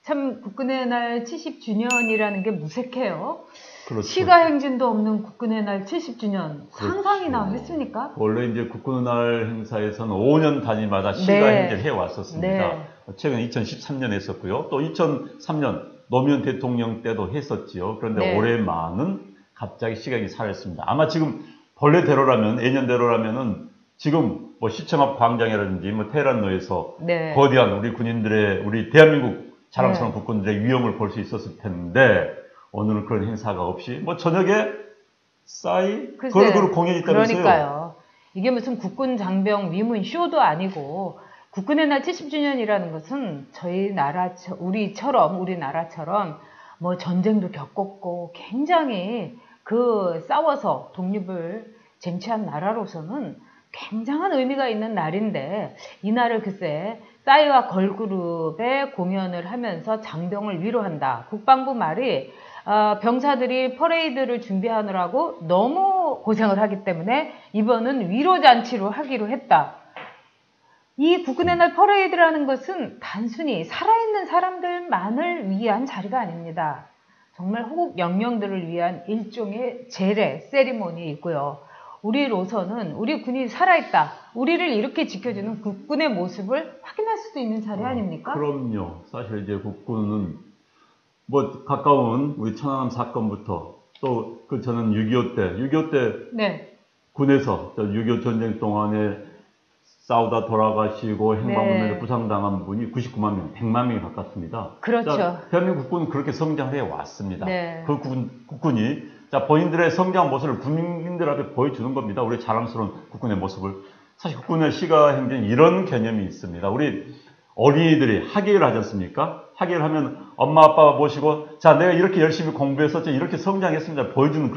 참 국군의 날 70주년이라는 게 무색해요. 그렇죠. 시가 행진도 없는 국군의 날 70주년 그렇죠. 상상이나 했습니까? 원래 이제 국군의 날 행사에서는 5년 단위마다 시가 네. 행진을 해왔었습니다. 네. 최근 2013년에 했었고요. 또 2003년 노무현 대통령 때도 했었지요. 그런데 네. 올해만은 갑자기 시가 행진이 사라졌습니다. 아마 지금 본래대로라면, 예년대로라면은 지금 뭐 시청 앞 광장이라든지 뭐 테헤란로에서 네. 거대한 우리 군인들의, 우리 대한민국 자랑스러운 네. 국군들의 위엄을 볼 수 있었을 텐데, 오늘은 그런 행사가 없이 뭐 저녁에 싸이 걸그룹 공연이 있다면서요. 그러니까요. 이게 무슨 국군 장병 위문 쇼도 아니고 국군의 날 70주년이라는 것은 저희 나라, 우리나라처럼 뭐 전쟁도 겪었고 굉장히 그 싸워서 독립을 쟁취한 나라로서는 굉장한 의미가 있는 날인데, 이 날을 글쎄 싸이와 걸그룹의 공연을 하면서 장병을 위로한다. 국방부 말이 병사들이 퍼레이드를 준비하느라고 너무 고생을 하기 때문에 이번은 위로잔치로 하기로 했다. 이 국군의 날 퍼레이드라는 것은 단순히 살아있는 사람들만을 위한 자리가 아닙니다. 정말 호국 영령들을 위한 일종의 제례, 세리머니이고요. 우리로서는 우리 군이 살아있다, 우리를 이렇게 지켜주는 국군의 모습을 확인할 수도 있는 자리 아닙니까? 그럼요. 사실 이제 국군은 뭐 가까운 우리 천안함 사건부터 또 그 저는 6.25 때 네. 군에서 6.25 전쟁 동안에 싸우다 돌아가시고 행방불명으로 네. 부상당한 분이 99만 명, 100만 명이 가깝습니다. 그렇죠. 자, 대한민국 국군은 그렇게 성장해 왔습니다. 네. 그 국군이 자, 본인들의 성장 모습을 국민들 앞에 보여주는 겁니다. 우리 자랑스러운 국군의 모습을. 사실 국군의 시가 행진 이런 개념이 있습니다. 우리 어린이들이 학예를 하지 않습니까? 학예를 하면 엄마 아빠 모시고 자, 내가 이렇게 열심히 공부해서 이렇게 성장했습니다. 보여주는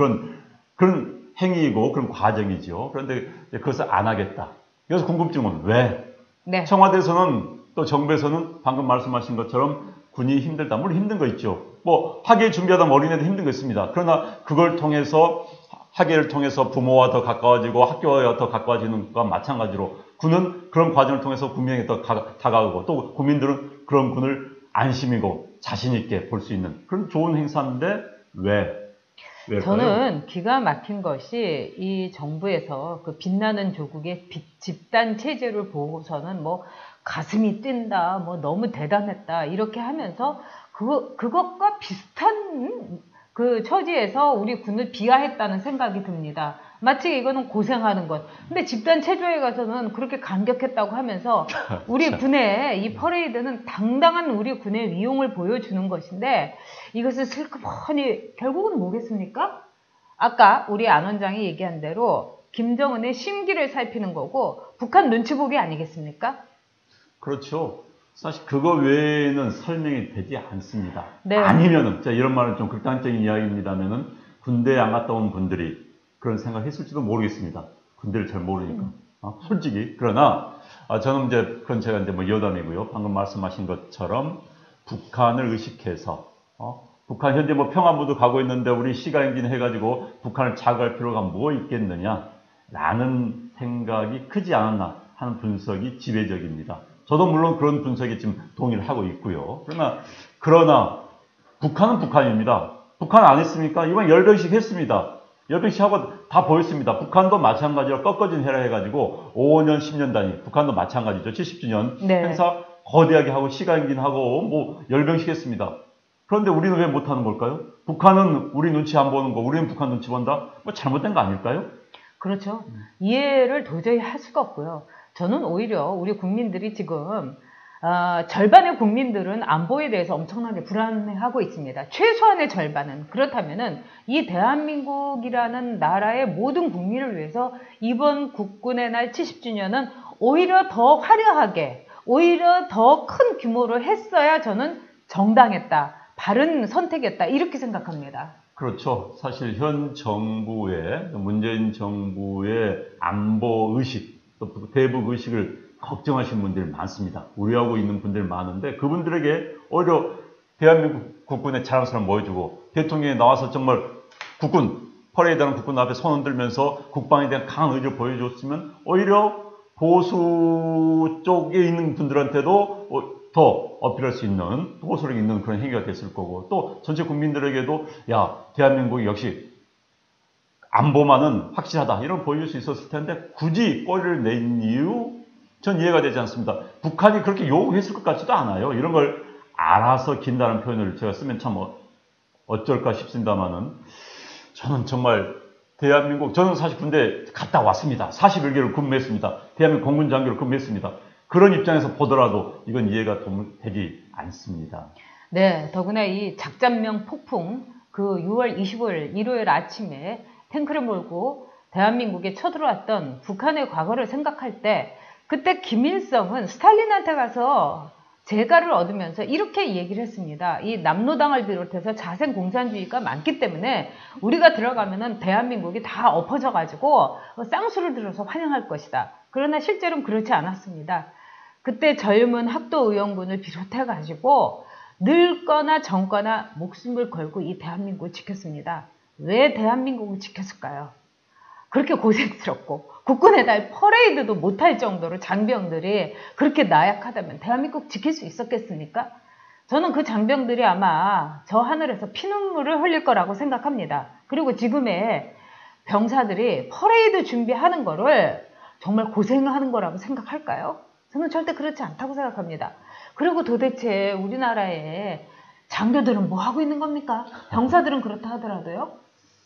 그런 행위이고 그런 과정이죠. 그런데 그것을 안 하겠다. 그래서 궁금증은 왜? 네. 청와대에서는 또 정부에서는 방금 말씀하신 것처럼 군이 힘들다. 물론 힘든 거 있죠. 뭐 학예 준비하다 어린애들 힘든 거 있습니다. 그러나 그걸 통해서 학예를 통해서 부모와 더 가까워지고 학교와 더 가까워지는 것과 마찬가지로 군은 그런 과정을 통해서 국민에게 더 다가오고 또 국민들은 그런 군을 안심이고 자신 있게 볼 수 있는 그런 좋은 행사인데 왜일까요? 저는 기가 막힌 것이 이 정부에서 그 빛나는 조국의 집단 체제를 보고서는 뭐 가슴이 뛴다, 뭐 너무 대단했다 이렇게 하면서 그것과 비슷한 그 처지에서 우리 군을 비하했다는 생각이 듭니다. 마치 이거는 고생하는 것. 근데 집단 체조에 가서는 그렇게 감격했다고 하면서 우리 군의 이 퍼레이드는 당당한 우리 군의 위용을 보여주는 것인데, 이것을 슬그머니 결국은 뭐겠습니까? 아까 우리 안 원장이 얘기한 대로 김정은의 심기를 살피는 거고 북한 눈치 보기 아니겠습니까? 그렇죠. 사실 그거 외에는 설명이 되지 않습니다. 네. 아니면은, 자, 이런 말은 좀 극단적인 이야기입니다면은, 군대에 안 갔다 온 분들이 그런 생각을 했을지도 모르겠습니다. 군대를 잘 모르니까. 솔직히. 그러나, 저는 이제, 그건 제가 이제 뭐 여담이고요. 방금 말씀하신 것처럼 북한을 의식해서, 북한 현재 뭐 평안부도 가고 있는데 우리 시가행진 해가지고 북한을 자극할 필요가 뭐 있겠느냐, 라는 생각이 크지 않았나 하는 분석이 지배적입니다. 저도 물론 그런 분석에 지금 동의를 하고 있고요. 그러나 북한은 북한입니다. 북한 안 했습니까? 이번 열병식 했습니다. 열병식 하고 다 보였습니다. 북한도 마찬가지로 꺾어진 해라 해가지고 5년, 10년 단위. 북한도 마찬가지죠. 70주년 네. 행사 거대하게 하고 시가행진하고 뭐 열병식 했습니다. 그런데 우리는 왜 못하는 걸까요? 북한은 우리 눈치 안 보는 거, 우리는 북한 눈치 본다? 뭐 잘못된 거 아닐까요? 그렇죠. 이해를 도저히 할 수가 없고요. 저는 오히려 우리 국민들이 지금 절반의 국민들은 안보에 대해서 엄청나게 불안해하고 있습니다. 최소한의 절반은. 그렇다면은 이 대한민국이라는 나라의 모든 국민을 위해서 이번 국군의 날 70주년은 오히려 더 화려하게, 오히려 더 큰 규모로 했어야 저는 정당했다, 바른 선택이었다, 이렇게 생각합니다. 그렇죠. 사실 현 정부의, 문재인 정부의 안보 의식, 또 대북 의식을 걱정하시는 분들이 많습니다. 우려하고 있는 분들이 많은데 그분들에게 오히려 대한민국 국군의 자랑스러움 보여주고 대통령이 나와서 정말 국군 퍼레이드하는 국군 앞에 손 흔들면서 국방에 대한 강한 의지를 보여줬으면 오히려 보수 쪽에 있는 분들한테도 더 어필할 수 있는 호소력이 있는 그런 행위가 됐을 거고 또 전체 국민들에게도 야 대한민국이 역시 안보만은 확실하다 이런 걸 보여줄 수 있었을 텐데 굳이 꼬리를 낸 이유 전 이해가 되지 않습니다. 북한이 그렇게 요구했을 것 같지도 않아요. 이런 걸 알아서 긴다는 표현을 제가 쓰면 참 어쩔까 싶습니다만은 저는 정말 대한민국 저는 사실 군대 갔다 왔습니다. 41개월 근무했습니다. 대한민국 공군 장교로 근무했습니다. 그런 입장에서 보더라도 이건 이해가 되지 않습니다. 네, 더구나 이 작전명 폭풍 그 6월 25일 일요일 아침에 탱크를 몰고 대한민국에 쳐들어왔던 북한의 과거를 생각할 때 그때 김일성은 스탈린한테 가서 재가를 얻으면서 이렇게 얘기를 했습니다. 이 남로당을 비롯해서 자생 공산주의가 많기 때문에 우리가 들어가면은 대한민국이 다 엎어져 가지고 쌍수를 들어서 환영할 것이다. 그러나 실제로는 그렇지 않았습니다. 그때 젊은 학도 의원군을 비롯해 가지고 늙거나 젊거나 목숨을 걸고 이 대한민국을 지켰습니다. 왜 대한민국을 지켰을까요? 그렇게 고생스럽고 국군의 달 퍼레이드도 못할 정도로 장병들이 그렇게 나약하다면 대한민국 지킬 수 있었겠습니까? 저는 그 장병들이 아마 저 하늘에서 피눈물을 흘릴 거라고 생각합니다. 그리고 지금의 병사들이 퍼레이드 준비하는 거를 정말 고생하는 거라고 생각할까요? 저는 절대 그렇지 않다고 생각합니다. 그리고 도대체 우리나라의 장교들은 뭐 하고 있는 겁니까? 병사들은 그렇다 하더라도요.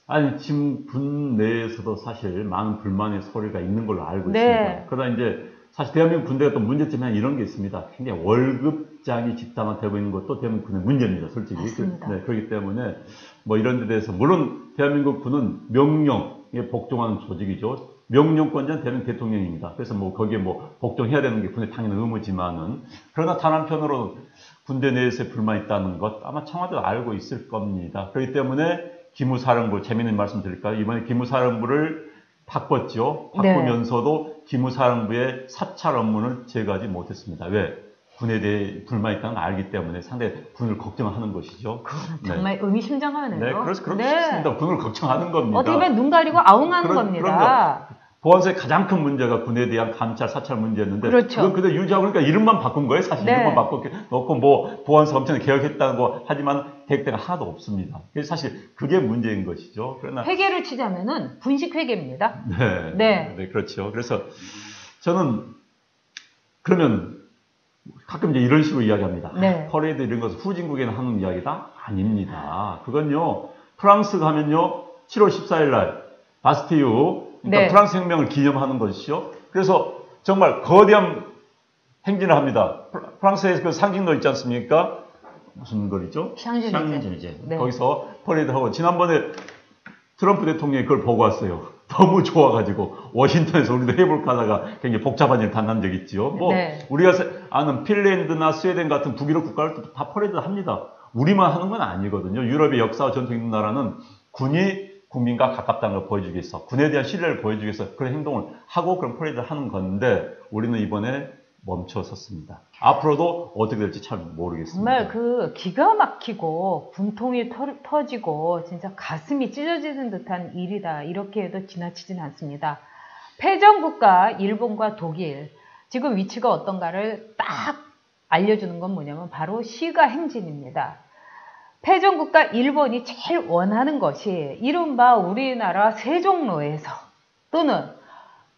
아니 지금 군 내에서도 사실 많은 불만의 소리가 있는 걸로 알고 네. 있습니다. 그러나 이제 사실 대한민국 군대가 또 문제점이 이런 게 있습니다. 굉장히 월급장이 집단화되고 있는 것도 대한민국 군의 문제입니다. 솔직히. 맞습니다. 네, 그렇기 때문에 뭐 이런 데 대해서 물론 대한민국 군은 명령에 복종하는 조직이죠. 명령권자는 대한민국 대통령입니다. 그래서 뭐 거기에 뭐 복종해야 되는 게 군의 당연한 의무지만은 그러나 단 한편으로 군대 내에서의 불만이 있다는 것 아마 청와대도 알고 있을 겁니다. 그렇기 때문에 기무사령부, 재미있는 말씀 드릴까요? 이번에 기무사령부를 바꿨죠. 바꾸면서도 네. 기무사령부의 사찰 업무는 제거하지 못했습니다. 왜? 군에 대해 불만이 있다는 걸 알기 때문에 상당히 군을 걱정하는 것이죠. 정말 네. 의미심장하네요. 네, 그렇습니다. 군을 걱정하는 겁니다. 어떻게 보면 눈 가리고 아웅하는 겁니다. 그럼요. 보안사의 가장 큰 문제가 군에 대한 감찰, 사찰 문제였는데 그렇죠. 그건 그대로 유지하고 그러니까 이름만 바꾼 거예요. 사실 네. 이름만 바꿔놓고 뭐 보안사 엄청 개혁했다고 하지만 대책가 하나도 없습니다. 그래서 사실 그게 문제인 것이죠. 그러나 회계를 치자면은 분식 회계입니다. 네, 그렇죠. 그래서 저는 그러면 가끔 이제 이런 식으로 이야기합니다. 네. 퍼레이드 이런 것은 후진국에는 하는 이야기다? 아닙니다. 그건요, 프랑스 가면요, 7월 14일 날, 바스티유, 그러니까 네. 프랑스 혁명을 기념하는 것이죠. 그래서 정말 거대한 행진을 합니다. 프랑스에서 그 상징도 있지 않습니까? 무슨 거리죠? 샹젤리제. 네. 거기서 퍼레이드하고, 지난번에 트럼프 대통령이 그걸 보고 왔어요. 너무 좋아가지고 워싱턴에서 우리도 해볼까 하다가 굉장히 복잡한 일을 만난 적이 있지요. 뭐 네. 우리가 아는 핀란드나 스웨덴 같은 북유럽 국가를 다 퍼레이드 합니다. 우리만 하는 건 아니거든요. 유럽의 역사와 전통이 있는 나라는 군이 국민과 가깝다는 걸 보여주기 위해서 군에 대한 신뢰를 보여주기 위해서 그런 행동을 하고 그런 퍼레이드를 하는 건데 우리는 이번에 멈춰섰습니다. 앞으로도 어떻게 될지 잘 모르겠습니다. 정말 그 기가 막히고 분통이 터지고 진짜 가슴이 찢어지는 듯한 일이다. 이렇게 해도 지나치진 않습니다. 패전국가 일본과 독일 지금 위치가 어떤가를 딱 알려주는 건 뭐냐면 바로 시가 행진입니다. 패전국가 일본이 제일 원하는 것이 이른바 우리나라 세종로에서 또는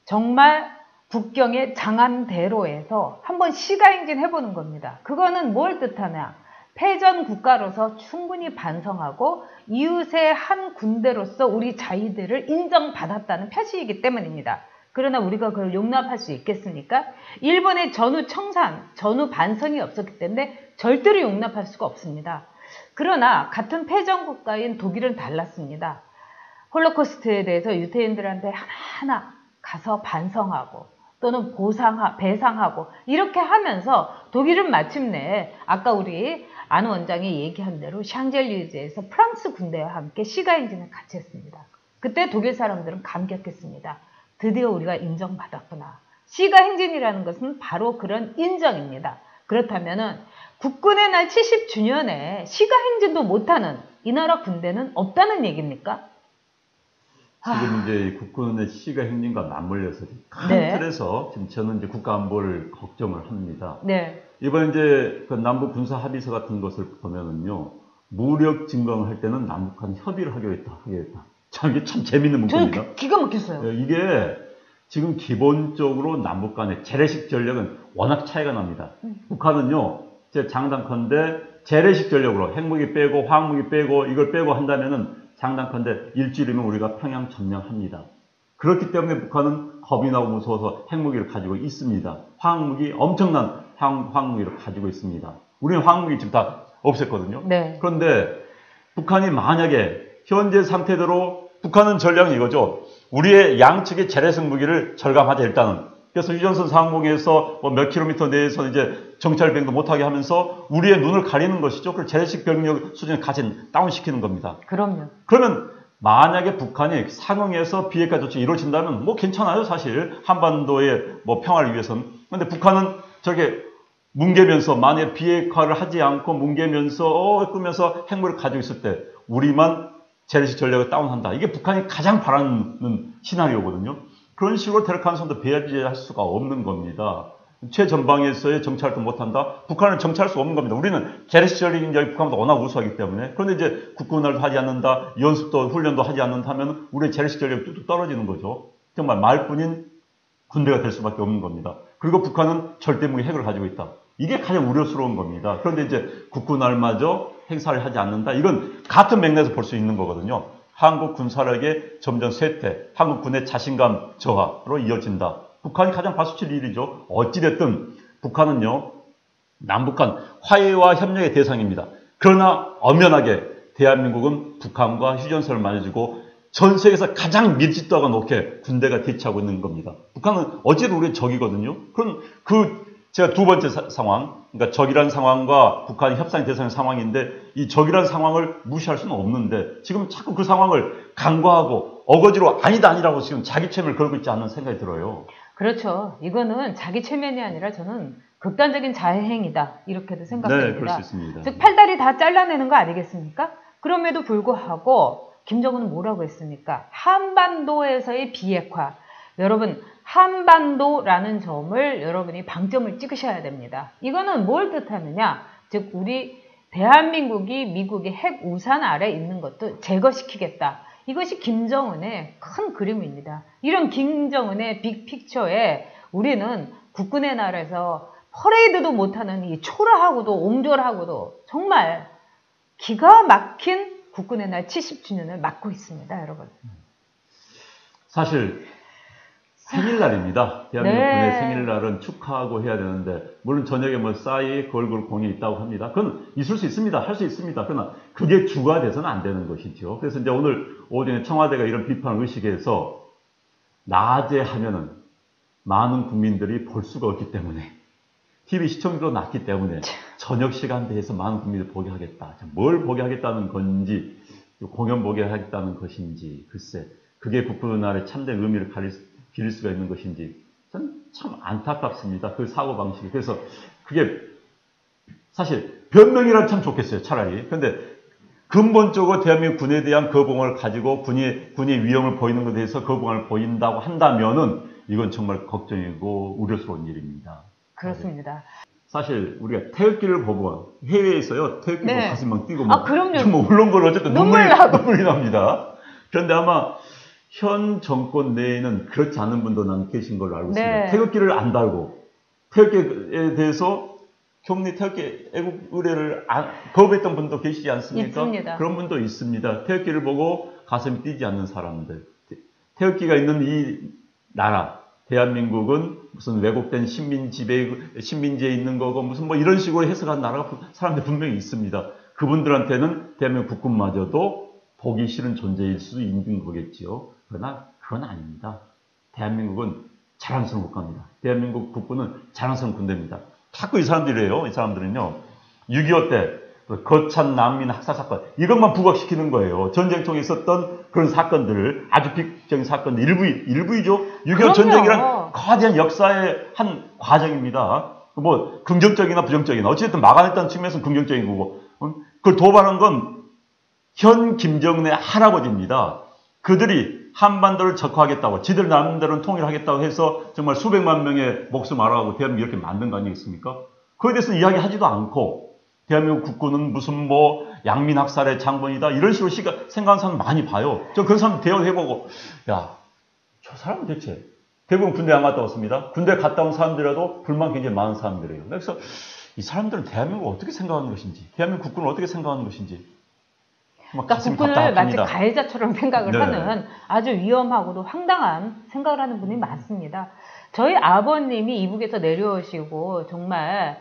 정말 북경의 장안대로에서 한번 시가행진 해보는 겁니다. 그거는 뭘 뜻하냐? 패전 국가로서 충분히 반성하고 이웃의 한 군대로서 우리 자위대를 인정받았다는 표시이기 때문입니다. 그러나 우리가 그걸 용납할 수 있겠습니까? 일본의 전후 청산, 전후 반성이 없었기 때문에 절대로 용납할 수가 없습니다. 그러나 같은 패전 국가인 독일은 달랐습니다. 홀로코스트에 대해서 유태인들한테 하나하나 가서 반성하고 또는 배상하고 이렇게 하면서 독일은 마침내 아까 우리 안 원장이 얘기한 대로 샹젤리제에서 프랑스 군대와 함께 시가행진을 같이 했습니다. 그때 독일 사람들은 감격했습니다. 드디어 우리가 인정받았구나. 시가행진이라는 것은 바로 그런 인정입니다. 그렇다면은 국군의 날 70주년에 시가행진도 못하는 이 나라 군대는 없다는 얘기입니까? 지금 이제 국군의 시가 행진과 맞물려서 큰 네. 틀에서 지금 저는 이제 국가 안보를 걱정을 합니다. 네. 이번 이제 그 남북 군사 합의서 같은 것을 보면은요, 무력 증강할 때는 남북한 협의를 하겠다. 참 이게 참 재밌는 문구입니다. 저는 기가 막혔어요. 이게 지금 기본적으로 남북 간의 재래식 전략은 워낙 차이가 납니다. 북한은요, 제 장담컨대 재래식 전략으로 핵무기 빼고 화학무기 빼고 이걸 빼고 한다면은 장담컨대 일주일이면 우리가 평양 점령합니다. 그렇기 때문에 북한은 겁이 나고 무서워서 핵무기를 가지고 있습니다. 화학무기 엄청난 화학무기를 가지고 있습니다. 우리는 화학무기 지금 다 없앴거든요. 네. 그런데 북한이 만약에 현재 상태대로 북한은 전략은 이거죠. 우리의 양측의 재래식 무기를 절감하자 일단은. 그래서 휴전선 상공에서 뭐 몇 킬로미터 내에서 이제 정찰 비행도 못하게 하면서 우리의 눈을 가리는 것이죠. 그 재래식 병력 수준을 가진 다운시키는 겁니다. 그럼요. 그러면 만약에 북한이 상응해서 비핵화 조치가 이루어진다면 뭐 괜찮아요, 사실. 한반도의 뭐 평화를 위해서는. 그런데 북한은 저게 뭉개면서 만약에 비핵화를 하지 않고 뭉개면서 끄면서 핵무기를 가지고 있을 때 우리만 재래식 전략을 다운한다. 이게 북한이 가장 바라는 시나리오거든요. 그런 식으로 대륙 가능성도 배제할 수가 없는 겁니다. 최전방에서의 정찰도 못한다? 북한은 정찰할 수 없는 겁니다. 우리는 재래식 전략이 북한보다 워낙 우수하기 때문에. 그런데 이제 국군을 하지 않는다, 연습도 훈련도 하지 않는다 하면 우리의 재래식 전략이 뚝뚝 떨어지는 거죠. 정말 말뿐인 군대가 될 수밖에 없는 겁니다. 그리고 북한은 절대무기 핵을 가지고 있다. 이게 가장 우려스러운 겁니다. 그런데 이제 국군알마저 행사를 하지 않는다. 이건 같은 맥락에서 볼 수 있는 거거든요. 한국 군사력의 점점 쇠퇴, 한국군의 자신감 저하로 이어진다. 북한이 가장 발수칠 일이죠. 어찌됐든 북한은요, 남북한 화해와 협력의 대상입니다. 그러나 엄연하게 대한민국은 북한과 휴전선을 맺어주고 전 세계에서 가장 밀집도가 높게 군대가 대치하고 있는 겁니다. 북한은 어찌됐든 우리의 적이거든요. 그럼 제가 두 번째 상황, 그러니까 적이라는 상황과 북한이 협상 대상의 상황인데 이 적이라는 상황을 무시할 수는 없는데 지금 자꾸 그 상황을 간과하고 어거지로 아니라고 지금 자기 체면을 걸고 있지 않는 생각이 들어요. 그렇죠. 이거는 자기 체면이 아니라 저는 극단적인 자해행위다. 이렇게도 생각됩니다. 네, 그럴 수 있습니다. 즉 팔다리 다 잘라내는 거 아니겠습니까? 그럼에도 불구하고 김정은은 뭐라고 했습니까? 한반도에서의 비핵화. 여러분, 한반도라는 점을 여러분이 방점을 찍으셔야 됩니다. 이거는 뭘 뜻하느냐? 즉 우리 대한민국이 미국의 핵 우산 아래 있는 것도 제거시키겠다. 이것이 김정은의 큰 그림입니다. 이런 김정은의 빅픽처에 우리는 국군의 날에서 퍼레이드도 못하는 이 초라하고도 옹졸하고도 정말 기가 막힌 국군의 날 70주년을 맞고 있습니다, 여러분. 사실 생일날입니다. 대한민국 네. 군의 생일날은 축하하고 해야 되는데 물론 저녁에 뭐 싸이 걸그룹 공연이 있다고 합니다. 그건 있을 수 있습니다. 할 수 있습니다. 그러나 그게 주가 돼서는 안 되는 것이죠. 그래서 이제 오늘 오전에 청와대가 이런 비판을 의식해서 낮에 하면은 많은 국민들이 볼 수가 없기 때문에 TV 시청률도 낮기 때문에 저녁 시간대에서 많은 국민들이 보게 하겠다. 뭘 보게 하겠다는 건지 공연 보게 하겠다는 것인지 글쎄 그게 국군의 날의 참된 의미를 기릴 수가 있는 것인지 전 참 안타깝습니다. 그 사고방식이. 그래서 그게 사실 변명이라면 참 좋겠어요. 차라리. 그런데 근본적으로 대한민국 군에 대한 거부감을 가지고 군의 위험을 보이는 것에 대해서 거부감을 보인다고 한다면은 이건 정말 걱정이고 우려스러운 일입니다. 그렇습니다. 사실 우리가 태극기를 보고 해외에서요 태극기 보고 네. 가슴 막 뛰고 그럼요. 뭐 물론 그걸 어쨌든 눈물이 눈물이 납니다. 그런데 아마 현 정권 내에는 그렇지 않은 분도 난 계신 걸로 알고 있습니다. 네. 태극기를 안 달고 태극기에 대해서 격리 태극기 애국 의례를 거부했던 분도 계시지 않습니까? 있습니다. 그런 분도 있습니다. 태극기를 보고 가슴이 뛰지 않는 사람들. 태극기가 있는 이 나라 대한민국은 무슨 왜곡된 식민지에 있는 거고 무슨 뭐 이런 식으로 해석한 나라가 사람들 분명히 있습니다. 그분들한테는 대한민국 국군마저도 보기 싫은 존재일 수도 있는 거겠지요. 그러나 그건 아닙니다. 대한민국은 자랑스러운 국가입니다. 대한민국 국군은 자랑스러운 군대입니다. 자꾸 이 사람들이에요. 이 사람들은요. 6.25 때 거찬 난민 학살 사건 이것만 부각시키는 거예요. 전쟁통에 있었던 그런 사건들을 아주 빅적인 사건들 일부이죠. 6.25 전쟁이란 거대한 역사의 한 과정입니다. 뭐 긍정적이나 부정적이나 어쨌든 막아냈다는 측면에서는 긍정적인 거고 그걸 도발한 건 현 김정은의 할아버지입니다. 그들이 한반도를 적화하겠다고, 지들 나름대로는 통일하겠다고 해서 정말 수백만 명의 목숨 알아가고 대한민국 이렇게 만든 거 아니겠습니까? 그에 대해서 이야기하지도 않고, 대한민국 국군은 무슨 뭐 양민학살의 장본이다 이런 식으로 생각하는 사람 많이 봐요. 저 그런 사람 대화해보고, 야, 저 사람은 대체 대부분 군대 안 갔다 왔습니다. 군대 갔다 온 사람들이라도 불만 굉장히 많은 사람들이에요. 그래서 이 사람들은 대한민국을 어떻게 생각하는 것인지, 대한민국 국군을 어떻게 생각하는 것인지, 그러니까 국군을 마치 가해자처럼 생각을 네. 하는 아주 위험하고도 황당한 생각을 하는 분이 많습니다. 저희 아버님이 이북에서 내려오시고 정말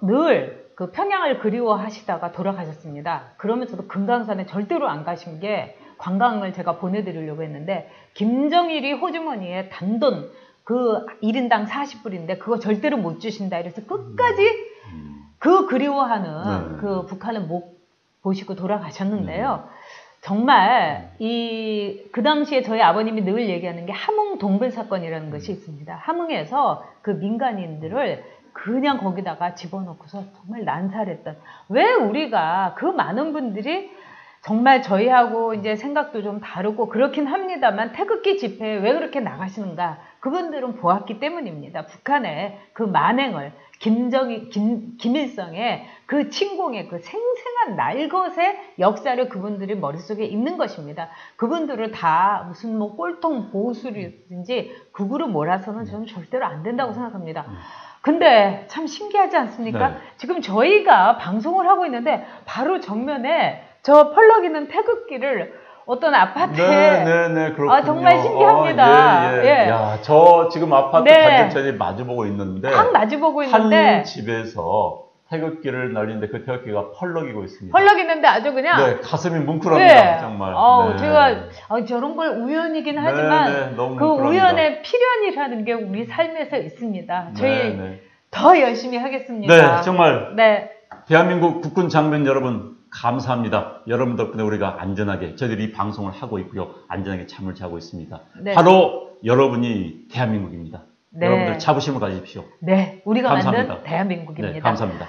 늘 그 평양을 그리워하시다가 돌아가셨습니다. 그러면서도 금강산에 절대로 안 가신 게 관광을 제가 보내드리려고 했는데 김정일이 호주머니에 단돈 그 1인당 40불인데 그거 절대로 못 주신다 이래서 끝까지 그 그리워하는 그 북한을 못 보시고 돌아가셨는데요. 정말 그 당시에 저희 아버님이 늘 얘기하는 게 함흥 동굴 사건이라는 것이 있습니다. 함흥에서 그 민간인들을 그냥 거기다가 집어넣고서 정말 난살했던, 왜 우리가 그 많은 분들이 정말 저희하고 이제 생각도 좀 다르고 그렇긴 합니다만 태극기 집회에 왜 그렇게 나가시는가? 그분들은 보았기 때문입니다. 북한의 그 만행을, 김일성의 그 침공의 그 생생한 날것의 역사를 그분들이 머릿속에 있는 것입니다. 그분들을 다 무슨 뭐 꼴통 보수라든지 극으로 몰아서는 저는 절대로 안 된다고 생각합니다. 근데 참 신기하지 않습니까? 네. 지금 저희가 방송을 하고 있는데 바로 정면에 저 펄럭이는 태극기를 어떤 아파트에 그렇군요. 정말 신기합니다. 예. 야, 저 지금 아파트 단전천이 마주보고 있는데 딱 마주보고 있는데 한 집에서 태극기를 날리는데 그 태극기가 펄럭이고 있습니다. 펄럭이는데 아주 그냥 가슴이 뭉클합니다. 네. 정말. 제가 저런 걸 우연이긴 하지만 너무 그 뭉클합니다. 우연의 필연이라는 게 우리 삶에서 있습니다. 저희 더 열심히 하겠습니다. 네, 정말 대한민국 국군 장병 여러분 감사합니다. 여러분 덕분에 우리가 안전하게 저희들이 이 방송을 하고 있고요. 안전하게 잠을 자고 있습니다. 네. 바로 여러분이 대한민국입니다. 여러분들 자부심을 가지십시오. 네, 우리가 감사합니다. 만든 대한민국입니다. 네, 감사합니다.